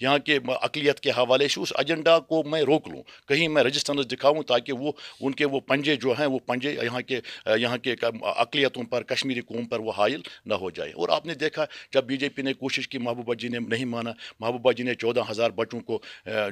یہاں کے اقلیت کے حوالے سے اس ایجنڈا کو میں روک لوں, کہیں میں رجسٹنس دکھاؤں تاکہ وہ ان کے وہ پنجے جو ہیں وہ پنجے یہاں کے اقلیتوں پر, کشمیری قوم پر وہ حائل نہ ہو جائے. اور آپ نے دیکھا جب بی جے پی نے کوشش کی, محبوبہ جی نے نہیں مانا, محبوبہ جی نے 14,000 بچوں کو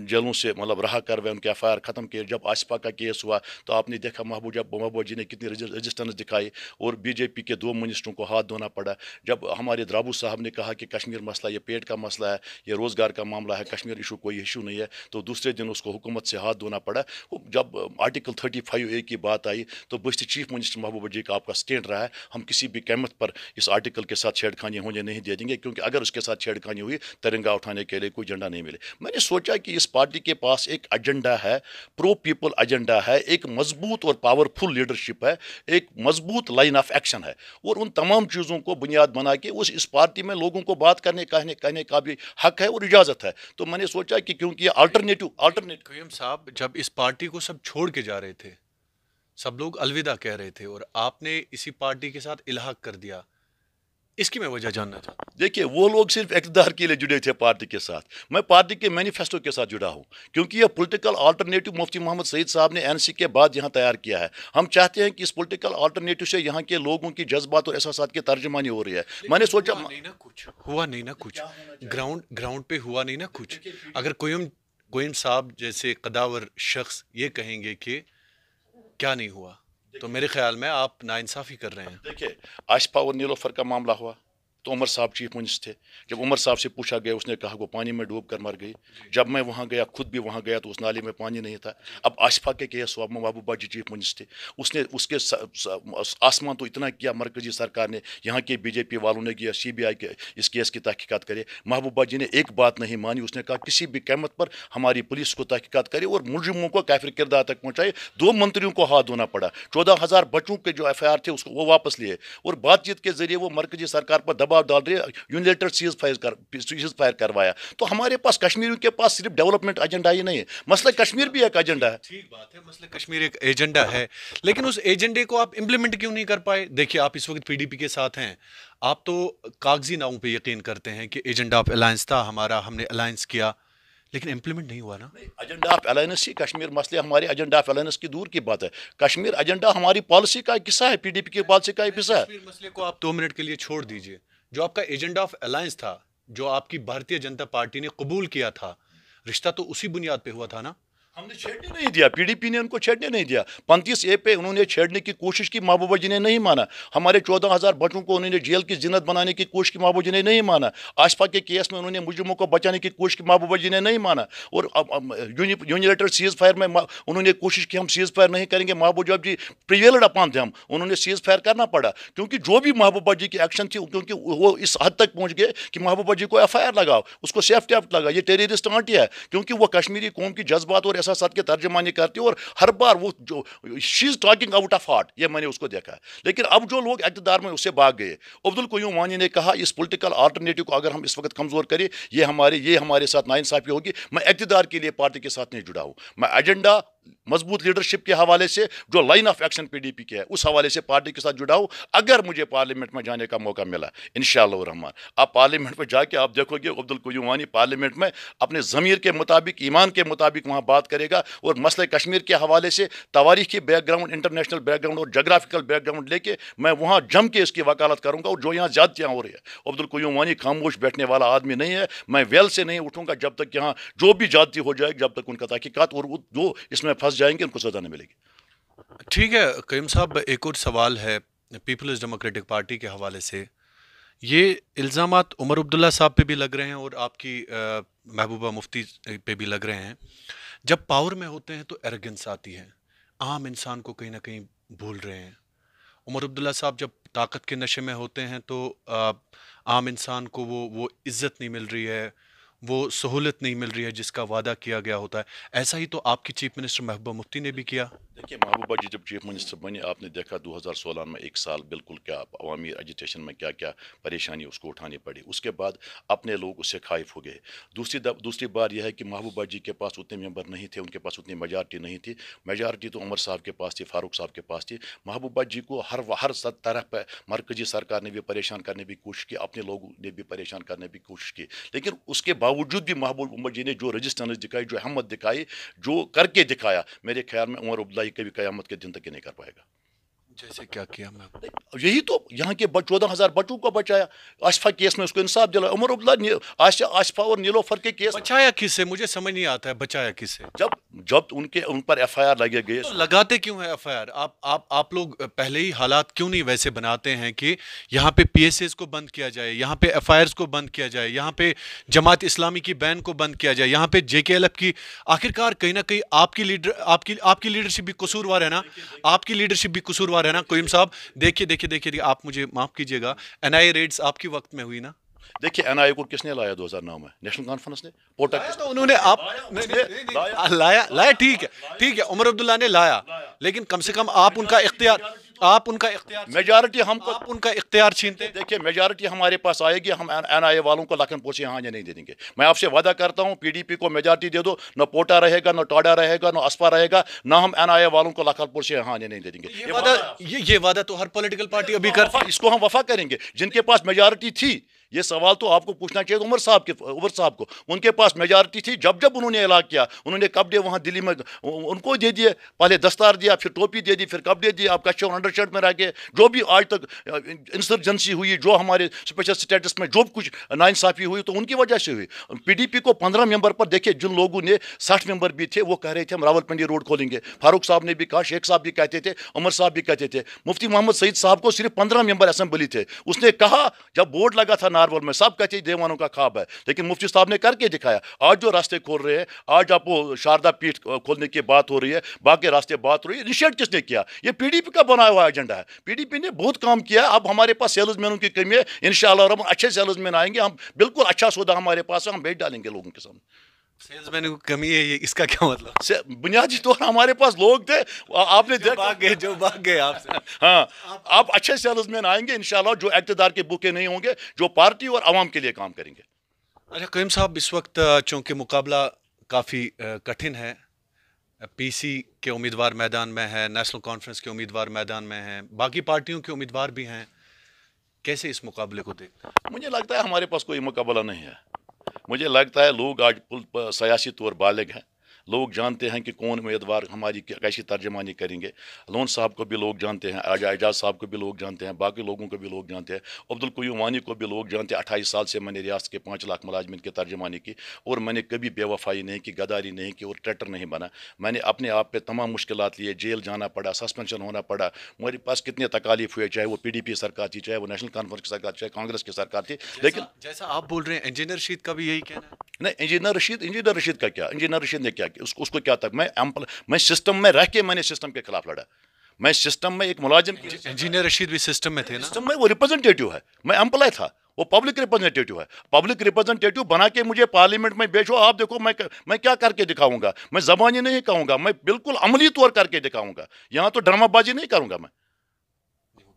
جیلوں سے مطلب رہا کروائے, ان کے ایف آئی آر ختم کیے. جب آصفہ کا کیس ہوا تو آپ نے دیکھا محبوبہ جی نے کتنی رجسٹنس دکھائی اور بی جے پی کے 2 منسٹروں کو ہاتھ دھونا پڑا. جب ہمارے درابو صاحب نے کہا کہ کشمیر مسئلہ یہ پیٹ کا مسئلہ ہے, یہ روزگار کا معاملہ ہے, کشمیر ایشو کوئی ایشو نہیں ہے, تو دوسرے دن اس کو حکومت سے ہاتھ دھونا پڑا. جب آرٹیکل 35A کی بات آئی تو بشتی چیف منسٹر محبوبہ جی کا آپ کا سٹینڈ رہا ہے, ہم کسی بھی قیمت پر اس آرٹیکل کے ساتھ چھیڑ خانی ہونے نہیں دے دیں گے, کیونکہ اگر اس کے ساتھ چھیڑ خانی ہوئی ترنگا اٹھانے کے لیے کوئی جھنڈا نہیں ملے. میں نے سوچا کہ اس پارٹی کے پاس ایک ایجنڈا ہے, پرو پیپل ایجنڈا ہے, ایک مضبوط اور پاورفل لیڈرشپ ہے, ایک مضبوط لائن آف ایکشن ہے, اور ان تمام چیزوں کو بنیاد بنا کے اس پارٹی میں لوگوں کو بات کرنے کہنے کا بھی حق ہے اور اجازت ہے. تو میں نے سوچا کہ کیونکہ یہ آلٹرنیٹو قیوم صاحب, جب اس پارٹی کو سب چھوڑ کے جا رہے تھے, سب لوگ الوداع کہہ رہے تھے, اور آپ نے اسی پارٹی کے ساتھ الحاق کر دیا, اس کی میں وجہ جاننا چاہتا ہوں. دیکھیے وہ لوگ صرف اقتدار کے لیے جڑے تھے پارٹی کے ساتھ, میں پارٹی کے مینیفیسٹو کے ساتھ جڑا ہوں, کیونکہ یہ پولیٹیکل آلٹرنیٹو مفتی محمد سعید صاحب نے این سی کے بعد یہاں تیار کیا ہے. ہم چاہتے ہیں کہ اس پولیٹیکل آلٹرنیٹو سے یہاں کے لوگوں کی جذبات اور احساسات کی ترجمانی ہو رہی ہے. میں نے سوچا ہوا نہیں نا کچھ گراؤنڈ پہ ہوا نہیں نا کچھ. اگر قیوم صاحب جیسے قداور شخص یہ کہیں گے کہ کیا نہیں ہوا, تو میرے خیال میں آپ ناانصافی کر رہے ہیں. دیکھیے آصفہ اور نیلوفر کا معاملہ ہوا تو عمر صاحب چیف منسٹر تھے. جب عمر صاحب سے پوچھا گیا, اس نے کہا وہ پانی میں ڈوب کر مر گئی. جب میں وہاں گیا, خود بھی وہاں گیا, تو اس نالے میں پانی نہیں تھا. اب آصفہ کے کیس ہوا, محبوبہ جی چیف منسٹر تھے, اس نے اس کے آسمان تو اتنا کیا, مرکزی سرکار نے, یہاں کے بی جے پی والوں نے کیا, سی بی آئی کے اس کیس کی تحقیقات کرے. محبوبہ جی نے ایک بات نہیں مانی, اس نے کہا کسی بھی قیمت پر ہماری پولیس کو تحقیقات کرے اور ملزموں کو کافر کردار تک پہنچائے. 2 منتریوں کو ہاتھ دھونا پڑا, 14,000 بچوں کے جو ایف آئی آر تھے اس کو وہ واپس لیے, اور بات چیت کے ذریعے وہ مرکزی سرکار پر دباؤ ڈال رہے, یونیلیٹر سیز فائر کروایا. تو ہمارے پاس کشمیریوں کے پاس صرف ڈیولپمنٹ ایجنڈا ہی نہیں ہے, مسئلہ کشمیر بھی ایک ایجنڈا ہے. ٹھیک بات ہے, مسئلہ کشمیر ایک ایجنڈا ہے, لیکن اس ایجنڈے کو آپ امپلیمنٹ کیوں نہیں کر پائے؟ دیکھیے آپ اس وقت پی ڈی پی کے ساتھ ہیں, آپ تو کاغذی ناموں پہ یقین کرتے ہیں کہ ایجنڈا آف الائنس تھا ہمارا, ہم نے الائنس کیا, لیکن امپلیمنٹ نہیں ہوا نا. ایجنڈا آف الائنس ہی کشمیر مسئلے ہمارے ایجنڈا آف الائنس کی دور کی بات ہے. کشمیر ایجنڈا ہماری پالیسی کا ایک حصہ ہے, پی ڈی پی کی پالیسی کا ایک حصہ ہے. کشمیر مسئلے کو آپ 2 منٹ کے لیے چھوڑ دیجئے. جو آپ کا ایجنڈا آف الائنس تھا, جو آپ کی بھارتیہ جنتا پارٹی نے قبول کیا تھا, رشتہ تو اسی بنیاد پہ ہوا تھا نا. ہم نے چھیڑنے نہیں دیا, پی ڈی پی نے ان کو چھیڑنے نہیں دیا. 35A پہ انہوں نے چھیڑنے کی کوشش کی, محبوبہ جی نے نہیں مانا. ہمارے 14,000 بچوں کو انہوں نے جیل کی زینت بنانے کی کوشش کی, محبوبہ جی نے نہیں مانا. آصفہ کے کیس میں انہوں نے مجرموں کو بچانے کی کوشش کی, محبوبہ جی نے نہیں مانا. اور یونیلیٹر سیز فائر میں انہوں نے کوشش کی ہم سیز فائر نہیں کریں گے, محبوبہ جی پریویلڈ اپان تھے, انہوں نے سیز فائر کرنا پڑا, کیونکہ جو بھی محبوبہ جی کی ایکشن تھی, کیونکہ وہ اس حد تک پہنچ گئے کہ محبوبہ جی کو ایف آئی آر لگاؤ, اس کو سیفٹی ایکٹ لگا, یہ ٹیررسٹ آنٹی ہے, کیونکہ وہ کشمیری قوم کی جذبات اور احساسات کے ترجمانی کرتی ہے, اور ہر بار وہ جو she is talking out of heart, یہ میں نے اس کو دیکھا ہے. لیکن اب جو لوگ اقتدار میں اس سے بھاگ گئے, عبدالقیوم وانی نے کہا اس پولیٹیکل آلٹرنیٹو کو اگر ہم اس وقت کمزور کریں, یہ ہمارے ساتھ ناانصافی ہوگی. میں اقتدار کے لیے پارٹی کے ساتھ نہیں جڑا ہوں, میں ایجنڈا مضبوط لیڈرشپ کے حوالے سے جو line of action P D P کے ہے اس حوالے سے پارٹی کے ساتھ جڑا ہوں. اگر مجھے پارلیمنٹ میں جانے کا موقع ملا انشاءاللہ الرحمن, آپ پارلیمنٹ میں جا کے آپ دیکھو گے عبدالقیوم وانی پارلیمنٹ میں اپنے ضمیر کے مطابق, ایمان کے مطابق وہاں بات کرے گا, اور مسئلہ کشمیر کے حوالے سے تاریخی back ground, international back ground اور جغرافیکل بیک گراؤنڈ لے کے میں وہاں جم کے اس کی وکالت کروں گا. اور جو یہاں زیادتیاں ہو رہی ہے, عبدالقیوم وانی خاموش بیٹھنے والا آدمی نہیں ہے. میں ویل سے نہیں اٹھوں گا جب تک یہاں جو بھی زیادتی ہو جائے, جب تک ان کا تحقیقات اور جو اس میں پھنس جائیں گے ان کو سزا نہیں ملے گی. ٹھیک ہے قیوم صاحب, ایک اور سوال ہے پیپلز ڈیموکریٹک پارٹی کے حوالے سے. یہ الزامات عمر عبداللہ صاحب پہ بھی لگ رہے ہیں اور آپ کی محبوبہ مفتی پہ بھی لگ رہے ہیں. جب پاور میں ہوتے ہیں تو ایروگنس آتی ہے, عام انسان کو کہیں نہ کہیں بھول رہے ہیں. عمر عبداللہ صاحب جب طاقت کے نشے میں ہوتے ہیں تو عام انسان کو وہ عزت نہیں مل رہی ہے, وہ سہولت نہیں مل رہی ہے جس کا وعدہ کیا گیا ہوتا ہے. ایسا ہی تو آپ کی چیف منسٹر محبوبہ مفتی نے بھی کیا. دیکھیے محبوبہ جی جب چیف منسٹر بنی, آپ نے دیکھا 2016 میں 1 سال بالکل کیا عوامی ایجیٹیشن میں کیا کیا پریشانی اس کو اٹھانی پڑی. اس کے بعد اپنے لوگ اس سے خائف ہو گئے. دوسری بات یہ ہے کہ محبوبہ جی کے پاس اتنے ممبر نہیں تھے, ان کے پاس اتنی میجارٹی نہیں تھی. میجارٹی تو عمر صاحب کے پاس تھی, فاروق صاحب کے پاس تھی. محبوبہ جی کو ہر طرح پہ مرکزی سرکار نے بھی پریشان کرنے کی کوشش کی, اپنے لوگوں نے بھی پریشان کرنے کی کوشش کی, لیکن اس کے باوجود باوجود بھی محبوب عمر جی نے جو رجسٹنس دکھائی, جو ہمت دکھائی, جو کر کے دکھایا, میرے خیال میں عمر عبداللہ کبھی قیامت کے دن تک نہیں کر پائے گا. جیسے کیا کیا میں یہی تو یہاں کے 14,000 بچوں کو بچایا, آصفہ کیس میں اس کو انصاف دلایا. عمر عبداللہ آصفہ اور نیلوفر کے کیس بچایا کس سے, مجھے سمجھ نہیں آتا ہے بچایا کس سے. جب ان پر ایف آئی آر لگے گئے, لگاتے کیوں ہیں ایف آئی آر؟ آپ لوگ پہلے ہی حالات کیوں نہیں ویسے بناتے ہیں کہ یہاں پہ پی ایس ایز کو بند کیا جائے, یہاں پہ ایف آئی آرز کو بند کیا جائے, یہاں پہ جماعت اسلامی کی بین کو بند کیا جائے, یہاں پہ جے کے ایل ایف کی. آخرکار کہیں نہ کہیں آپ کی لیڈرشپ بھی قصوروار ہے نا, آپ کی لیڈرشپ بھی قصوروار ہے نا. قیوم صاحب دیکھیے آپ مجھے معاف کیجیے گا, این آئی اے ریڈز آپ کی وقت میں ہوئی نا. دیکھیے این آئی اے کو کس نے لایا 2009 میں؟ نیشنل کانفرنس نے. پوٹا تو انہوں نے لایا, ٹھیک ہے عمر عبداللہ نے لایا, لیکن کم سے کم آپ ان کا اختیار میجارٹی ہم کو آپ ان کا اختیار چھینتے. دیکھیے میجارٹی ہمارے پاس آئے گی, ہم این آئی اے والوں کو لکھن پوچھے ہاں یا نہیں دے دیں گے. میں آپ سے وعدہ کرتا ہوں پی ڈی پی کو میجارٹی دے دو, نہ پوٹا رہے گا, نہ ٹاڈا رہے گا, نہ اسپا رہے گا, نہ ہم این آئی اے والوں کو لکھن پوچھے ہاں یا نہیں دے دیں گے. یہ وعدہ تو ہر پولیٹیکل پارٹی ابھی کرتی ہے. اس کو ہم وفا کریں گے. جن کے پاس میجارٹی تھی, یہ سوال تو آپ کو پوچھنا چاہیے عمر صاحب کو, ان کے پاس میجارٹی تھی. جب انہوں نے اعلان کیا, انہوں نے کپڑے وہاں دلی میں ان کو دے دیے, پہلے دستار دیا, پھر ٹوپی دے دی, پھر کپڑے دیے. آپ کچھ انڈر شرٹ میں رہ گئے. جو بھی آج تک انسرجنسی ہوئی, جو ہمارے اسپیشل سٹیٹس میں جو کچھ ناانصافی ہوئی, تو ان کی وجہ سے ہوئی. پی ڈی پی کو 15 ممبر پر دیکھے, جن لوگوں نے 60 ممبر بھی تھے, وہ کہہ رہے تھے ہم راولپنڈی روڈ کھولیں گے. فاروق صاحب نے بھی کہا, شیخ صاحب بھی کہتے تھے, عمر صاحب بھی کہتے تھے. مفتی محمد سعید صاحب کو صرف 15 ممبر اسمبلی تھے. اس نے کہا, جب بورڈ لگا تھا نارول میں, سب کہتے دیوانوں کا خواب ہے, لیکن مفتی صاحب نے کر کے دکھایا. آج جو راستے کھول رہے ہیں, آج آپ کو شاردا پیٹھ کھولنے کی بات ہو رہی ہے, باقی راستے بات ہو رہی ہے, انیشیٹ کس نے کیا؟ یہ پی ڈی پی کا بنایا ہوا ایجنڈا ہے. پی ڈی پی نے بہت کام کیا. اب ہمارے پاس سیلز مینوں کی کمی ہے, انشاءاللہ رب اچھے سیلز مین آئیں گے. ہم بالکل اچھا سودا ہمارے پاس ہے, ہم بیچ ڈالیں گے لوگوں کے سامنے. سیلز مین کی کمی ہے, اس کا کیا مطلب؟ بنیادی طور ہمارے پاس لوگ تھے, آپ نے دیکھا جو بھاگ گئے آپ سے. ہاں, آپ اچھے سیلز مین آئیں گے انشاءاللہ, جو اقتدار کے بھوکے نہیں ہوں گے, جو پارٹی اور عوام کے لیے کام کریں گے. اچھا قیوم صاحب, اس وقت چونکہ مقابلہ کافی کٹھن ہے, پی سی کے امیدوار میدان میں ہیں, نیشنل کانفرنس کے امیدوار میدان میں ہیں, باقی پارٹیوں کے امیدوار بھی ہیں, کیسے اس مقابلے کو دیکھتے ہیں؟ مجھے لگتا ہے ہمارے پاس کوئی مقابلہ نہیں ہے. مجھے لگتا ہے لوگ آج سیاسی طور بالغ ہیں. لوگ جانتے ہیں کہ کون امیدوار ہماری کیسی ترجمانی کریں گے. لون صاحب کو بھی لوگ جانتے ہیں, اعجاز صاحب کو بھی لوگ جانتے ہیں, باقی لوگوں کو بھی لوگ جانتے ہیں, عبدالقیوم وانی کو بھی لوگ جانتے ہیں. 28 سال سے میں نے ریاست کے 5 لاکھ ملازمین کی ترجمانی کی, اور میں نے کبھی بے وفائی نہیں کی, غداری نہیں کی, اور ٹریٹر نہیں بنا. میں نے اپنے آپ پہ تمام مشکلات لیے, جیل جانا پڑا, سسپینشن ہونا پڑا, میرے پاس کتنے تکالیف ہوئے, چاہے وہ پی ڈی پی سرکار تھی, چاہے وہ نیشنل کانفرنس کی سرکار, چاہے کانگریس کی سرکار تھی. لیکن جیسا آپ بول رہے ہیں, انجینئر رشید کا بھی یہی کہنا ہے. نہیں, انجینئر رشید کا کیا, انجینئر رشید نے کیا, اس کو کیا تھا. میں سسٹم میں رہ کے میں نے سسٹم کے خلاف لڑا. میں سسٹم میں ایک ملازم, انجینئر رشید بھی سسٹم میں تھے نا. سسٹم میں وہ ریپرزنٹیٹیو ہے, میں امپلائی تھا, وہ پبلک ریپرزنٹیٹیو ہے. پبلک ریپرزنٹیٹیو بنا کے مجھے پارلیمنٹ میں بیچو, آپ دیکھو میں کیا کر کے دکھاؤں گا. میں زبانی نہیں کہوں گا, میں بالکل عملی طور کر کے دکھاؤں گا. یہاں تو ڈرامہ بازی نہیں کروں گا.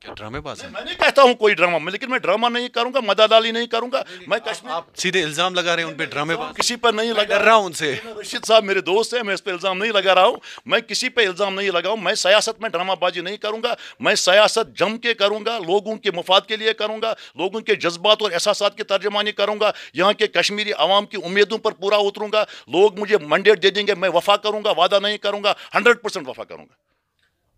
کیا ڈرامے باز ہے؟ میں نہیں کہتا ہوں کوئی ڈرامہ میں, لیکن میں ڈرامہ نہیں کروں گا, مدادالی نہیں کروں گا. میں کشمیر, آپ سیدھے الزام لگا رہے ہیں ان پہ ڈرامے باز. کسی پر نہیں لگا رہا ہوں ان سے. رشید صاحب میرے دوست ہیں, میں اس پہ الزام نہیں لگا رہا ہوں. میں کسی پہ الزام نہیں لگاؤں. میں سیاست میں ڈرامہ بازی نہیں کروں گا. میں سیاست جم کے کروں گا, لوگوں کے مفاد کے لیے کروں گا, لوگوں کے جذبات اور احساسات کی ترجمانی کروں گا. یہاں کے کشمیری عوام کی امیدوں پر پورا اتروں گا. لوگ مجھے منڈیٹ دے دیں گے, میں وفا کروں گا, وعدہ نہیں کروں گا, 100% وفا کروں گا.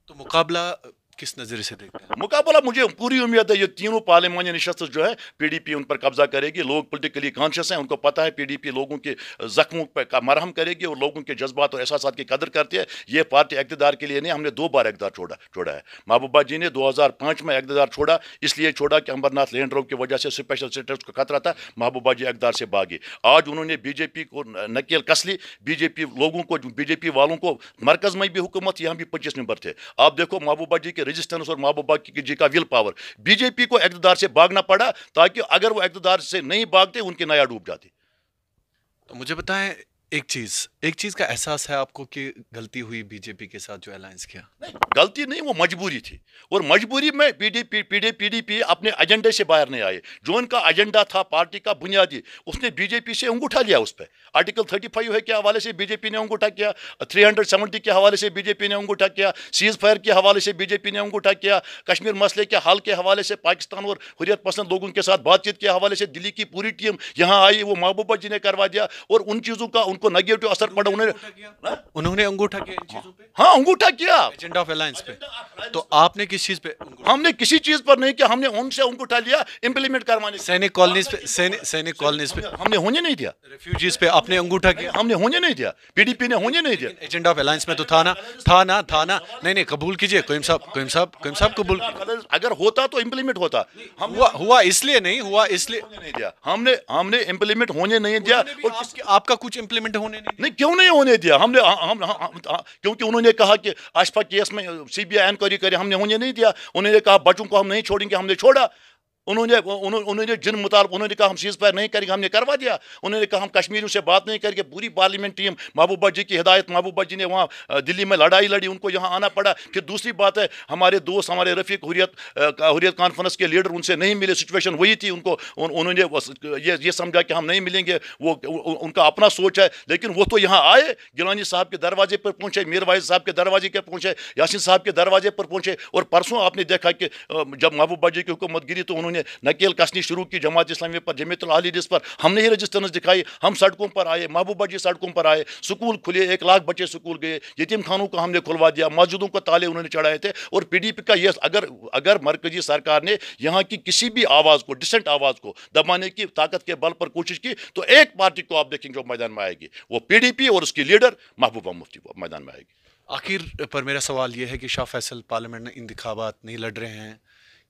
تو مقابلہ کس نظر سے دیکھتے ہیں؟ مقابلہ مجھے پوری امید ہے, یہ تینوں پارلیمانی نشست جو ہے پی ڈی پی ان پر قبضہ کرے گی. لوگ پولیٹیکلی کانشیس ہیں, ان کو پتہ ہے پی ڈی پی لوگوں کے زخموں پر مرہم کرے گی, اور لوگوں کے جذبات اور احساسات کی قدر کرتی ہے. یہ پارٹی اقتدار کے لیے نہیں, ہم نے 2 بار اقتدار چھوڑا ہے. محبوبہ جی نے 2005 میں اقتدار چھوڑا, اس لیے چھوڑا کہ امبرناتھ لینڈ ڈراپ کی وجہ سے اسپیشل سٹیٹس کو خطرہ تھا. محبوبہ جی اقتدار سے بھاگی. آج انہوں نے بی جے پی کو نکیل کس لی. بی جے پی لوگوں کو, بی جے پی والوں کو مرکز میں بھی حکومت, یہاں بھی 25 ممبر تھے. آپ دیکھو محبوبہ جی کے رجسٹنس اور محبوبہ جی کا ول پاور, بی جے پی کو اقتدار سے بھاگنا پڑا, تاکہ اگر وہ اقتدار سے نہیں بھاگتے ان کی نیا ڈوب جاتی. تو مجھے بتائیں, ایک چیز کا احساس ہے آپ کو کہ غلطی ہوئی بی جے پی کے ساتھ جو الائنس کیا؟ غلطی نہیں، وہ مجبوری تھی، اور مجبوری میں پی ڈی پی اپنے ایجنڈے سے باہر نہیں آئے. جو ان کا ایجنڈا تھا پارٹی کا بنیادی، اس نے بی جے پی سے انگوٹھا لیا. اس پہ آرٹیکل 35 ہے کے حوالے سے بی جے پی نے انگوٹھا کیا، 370 کے حوالے سے بی جے پی نے انگوٹھا کیا، سیز فائر کے حوالے سے بی جے پی نے انگوٹھا کیا، کشمیر مسئلے کے حل کے حوالے سے پاکستان اور حریت پسند لوگوں کے ساتھ بات چیت کے حوالے سے دلی کی پوری ٹیم یہاں آئی، وہ محبوبہ جی نے کروا دیا. اور ان چیزوں کا ان کو نگیٹو اثر پڑا. انہوں نے انگوٹھا کیا ان چیزوں پہ، ہاں انگوٹھا کیا ایجنڈا آف الائنس پہ. تو آپ نے کس چیز پہ؟ ہم نے کسی چیز پر نہیں کیا، ہم نے ان سے انگوٹھا لیا امپلیمنٹ کروانے. سینک کالونیز پہ، سینک کالونیز پہ ہم نے ہونے نہیں دیا، ریفیوجیز پہ آپ نے انگوٹھا کیا. ہم نے ہونے نہیں دیا، پی ڈی پی نے ہونے نہیں دیا. ایجنڈا آف الائنس میں تو تھا نا. نہیں قبول کیجئے قیوم صاحب قبول کیجئے. اگر ہوتا تو امپلیمنٹ ہوتا. ہوا اس لیے نہیں ہوا، اس لیے نہیں دیا. ہم نے امپلیمنٹ ہونے نہیں دیا. آپ کا کچھ امپلیمنٹ ہونے نہیں، کیوں نہیں ہونے دیا؟ ہم نے کیونکہ انہوں نے کہا کہ آشفا کیس میں سی بی آئی انکوائری کرے، ہم نے ہونے نہیں دیا. انہوں نے کہا بچوں کو ہم نہیں چھوڑیں گے، ہم نے چھوڑا. انہوں نے جن مطالب انہوں نے کہا ہم سیز فائر نہیں کریں گے، ہم نے کروا دیا. انہوں نے کہا ہم کشمیریوں سے بات نہیں کریں گے. پوری پارلیمنٹ ٹیم محبوبہ جی کی ہدایت، محبوبہ جی نے وہاں دلی میں لڑائی لڑی، ان کو یہاں آنا پڑا. پھر دوسری بات ہے، ہمارے دوست ہمارے رفیق حریت کانفرنس کے لیڈر ان سے نہیں ملے. سچویشن وہی تھی، ان کو انہوں نے یہ سمجھا کہ ہم نہیں ملیں گے. وہ ان کا اپنا سوچ ہے، لیکن وہ تو یہاں آئے، گیلانی صاحب کے دروازے پر پہنچے، میر وائز صاحب کے دروازے پر پہنچے، یاسین صاحب کے دروازے پر پہنچے. اور پرسوں آپ نے دیکھا کہ جب محبوبہ جی کی حکومت گری تو انہوں نے نکیل کسنی شروع کی جماعت اسلامی پر، جمعیت الحدیث پر. ہم نے ہی رجسٹرز دکھائی، ہم سڑکوں پر آئے، محبوبہ جی سڑکوں پر آئے، سکول کھلے، 1 لاکھ بچے سکول گئے، یتیم خانوں کو ہم نے کھلوا دیا، مسجدوں کو تالے انہوں نے چڑھائے تھے. اور پی ڈی پی کا یہ اگر مرکزی سرکار نے یہاں کی کسی بھی آواز کو، ڈسنٹ آواز کو دبانے کی طاقت کے بل پر کوشش کی، تو ایک پارٹی کو آپ دیکھیں گے جو میدان میں آئے گی، وہ پی ڈی پی اور اس کی لیڈر محبوبہ مفتی وہ میدان میں آئے گی. آخر پر میرا سوال یہ ہے کہ شاہ فیصل پارلیمنٹ میں انتخابات نہیں لڑ رہے ہیں،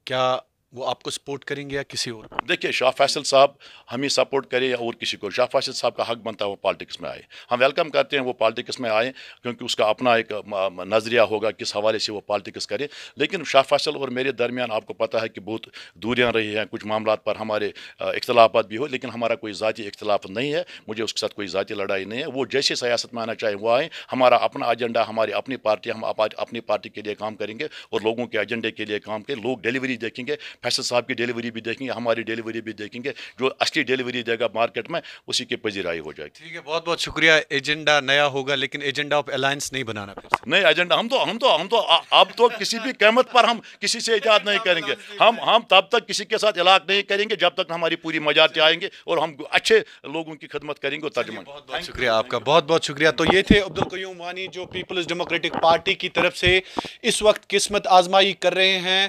کیا وہ آپ کو سپورٹ کریں گے یا کسی اور؟ دیکھیے، شاہ فیصل صاحب ہمیں سپورٹ کرے یا اور کسی کو، شاہ فیصل صاحب کا حق بنتا ہے وہ پالیٹکس میں آئے. ہم ویلکم کرتے ہیں وہ پالیٹکس میں آئے، کیونکہ اس کا اپنا ایک نظریہ ہوگا کس حوالے سے وہ پالیٹکس کرے. لیکن شاہ فیصل اور میرے درمیان آپ کو پتہ ہے کہ بہت دوریاں رہی ہیں، کچھ معاملات پر ہمارے اختلافات بھی ہو، لیکن ہمارا کوئی ذاتی اختلاف نہیں ہے. مجھے اس کے ساتھ کوئی ذاتی لڑائی نہیں ہے. وہ جیسے سیاست میں آنا چاہے وہ آئیں. ہمارا اپنا ایجنڈا، ہماری اپنی پارٹی، ہم اپنی پارٹی کے لیے کام کریں گے اور لوگوں کے ایجنڈے کے لیے کام کریں. لوگ ڈیلیوری دیکھیں گے، فیصل صاحب کی ڈیلیوری بھی دیکھیں گے، ہماری ڈیلیوری بھی دیکھیں گے. جو اصلی ڈیلیوری دے گا مارکیٹ میں، اسی کی پذیرائی ہو جائے گی. ٹھیک ہے، بہت بہت شکریہ. ایجنڈا نیا ہوگا لیکن ایجنڈا آف الائنس نہیں بنانا. نہیں ایجنڈا، ہم تو اب تو کسی بھی قیمت پر ہم کسی سے ایجاد نہیں کریں گے. ہم تب تک کسی کے ساتھ علاق نہیں کریں گے جب تک ہماری پوری مجارتیں آئیں گے اور ہم اچھے لوگوں کی خدمت کریں گے اور ترجمان. بہت بہت شکریہ آپ کا، بہت بہت شکریہ. تو یہ تھے عبدالقیوم وانی جو پیپلز ڈیموکریٹک پارٹی کی طرف سے اس وقت قسمت آزمائی کر رہے ہیں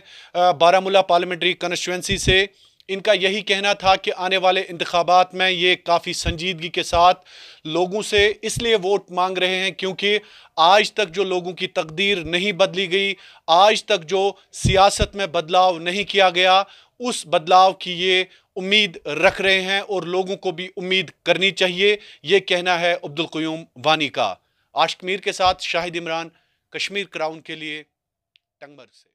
بارہمولہ پارلیمنٹری کنسٹیچوئنسی سے. ان کا یہی کہنا تھا کہ آنے والے انتخابات میں یہ کافی سنجیدگی کے ساتھ لوگوں سے اس لیے ووٹ مانگ رہے ہیں کیونکہ آج تک جو لوگوں کی تقدیر نہیں بدلی گئی، آج تک جو سیاست میں بدلاؤ نہیں کیا گیا، اس بدلاؤ کی یہ امید رکھ رہے ہیں اور لوگوں کو بھی امید کرنی چاہیے. یہ کہنا ہے عبدالقیوم وانی کا. عاشق میر کے ساتھ شاہد عمران، کشمیر کراؤن کے لیے ٹنگمرگ سے.